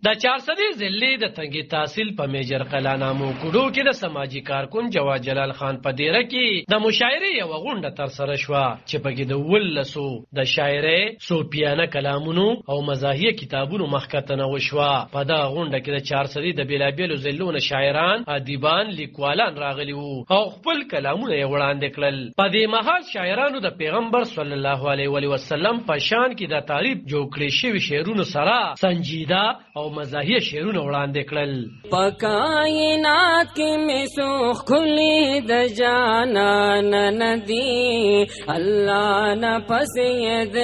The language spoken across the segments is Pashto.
د 400 ضلع د تنګي تحصیل په میجر قلانامو کوډو کې د سماجی کارکون جواد جلال خان په دیره کې د مشاعرې یو غونډه تر سره شوه چې په کې د ولسو د شاعرۍ صوفیانه کلامونو او مزاحیه کتابونو مخکتنه وشوه. په دا غونډه کې د 400 د بیلابیلو ضلعونو شاعران، ادیبان، لیکوالان راغلي وو او خپل کلامونه یې وړاندې کړل. په دې مهال شاعرانو د پیغمبر صلی الله علیه وسلم په شان کې د تعریف جوړ کړی شوی شعرونو سره سنجیده او مزاحیه شعرونه وړاندې کړل. پکائنات کې مسوخ کلی د جانان ندی الله نه پسې د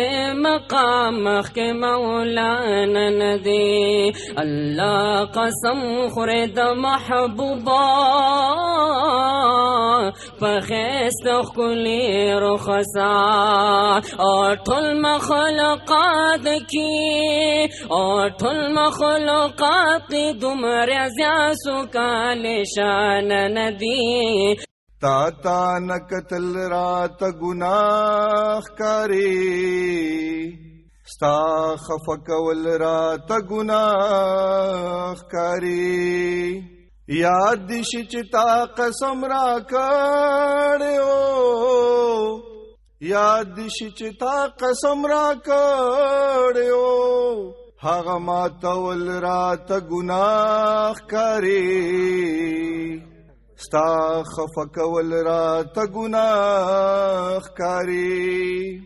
مقام مخ کې مولانا ندی الله قسم خوري د محبوبا پخست کلی رخصا او ټول مخلوقات کی او ټول مخلوقات کی دمر زیاسو کال شان ندی تا نکتل رات گناہ کاری ستا خفکول رات گناہ کاری یاد دیشی چتا قسم را کڑیو یاد دیشی چتا قسم را کڑیو هغه ماتول رات گناہ کاری ستا خفکول رات گناہ کاری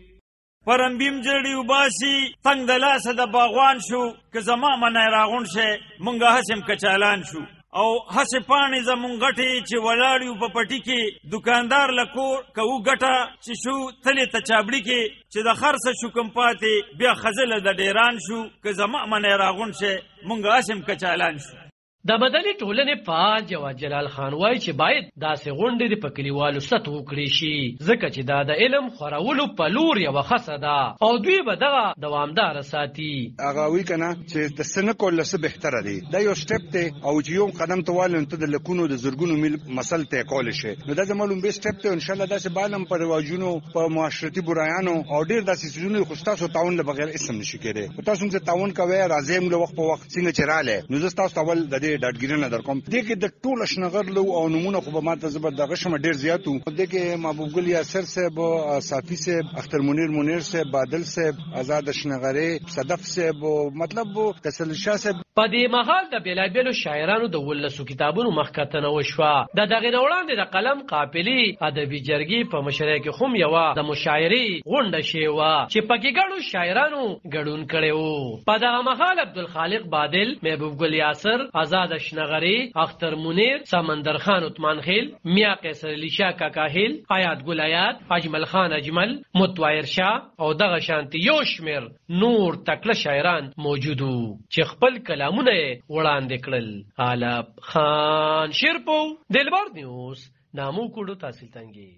پرمبیم جړی وباسي تنگ د لاسه د باغوان شو که زما منای راغون شه مونږه حسم کچالان شو او هسه پانی زمون غټي چې ولاړیو په پټی کې دکاندار لکور کوو غټه چې شو تلی ته چابړي کې چې د خرڅ شو کم پاتې بیا خزل د ډیران شو که زما منای راغون شه مونږه حسم کچالان شو. د مدني ټولنې فعال جواد جلال خان وایي چې باید داسې غونډې د په کلیوالو سطح وکړي شي ځکه چې دا د علم خورولو په لور یوه خڅه ده او دوی به دغه دوامداره ساتي. هغه وایي که نه چې د څه نه کول څه بهتره دی دا یو سټپ دی او چې یو قدم ته والو ته د لکونو د زرګونو میل مسل طی کولی شي نو دا زما لومبی سټپ دی. انشاءالله داسې بالم په رواجونو په معاشرتي برایانو او ډېر داسې څیزونو خو ستاسو تعاون له بغیر اسم نشي کېدی. تاسو هم چې تعاون کوئ راځئ موږ له وخت په وخت څنګه چې رالی نو زه ستاسو اول د دې ډاډګیرنه در کوم. دې کې د ټول اشنغرلو او نمونه خو به ماته زبر دغه شمه ډیر زیاتو. دې کې محبوب ګل یاسر صاحب، صافی صاحب، اختر منیر صاحب، بادل صاحب، آزاد اشنغری، صدف صاحب، مطلب کسل شاه صاحب. په دې مهال د بیلابیلو شاعرانو د ولسو کتابونو مخکتنه وشوه. د دغې نه وړاندې د قلم قافلې ادبي جرګې په مشرۍ کې هم یوه د مشاعرې غونډه شوې وه چې پکې ګڼو شاعرانو ګډون کړی و. په دغه مهال عبدالخالق بادل، محبوب ګل یاسر، آزاد اشنغری، اختر منیر، سمندر خان عثمان خیل، میاں قیصر علی شاه کاکاهیل، حیات ګل حیات، اجمل خان اجمل، متوایر شاه او دغه شانتي یو شمېر نور تکړه شاعران موجود وو چې خپل کلامونه یې وړاندې کړل. عالب خان شیرپو، دلبر نیوز، نامو کوډو تحصیل تنګي.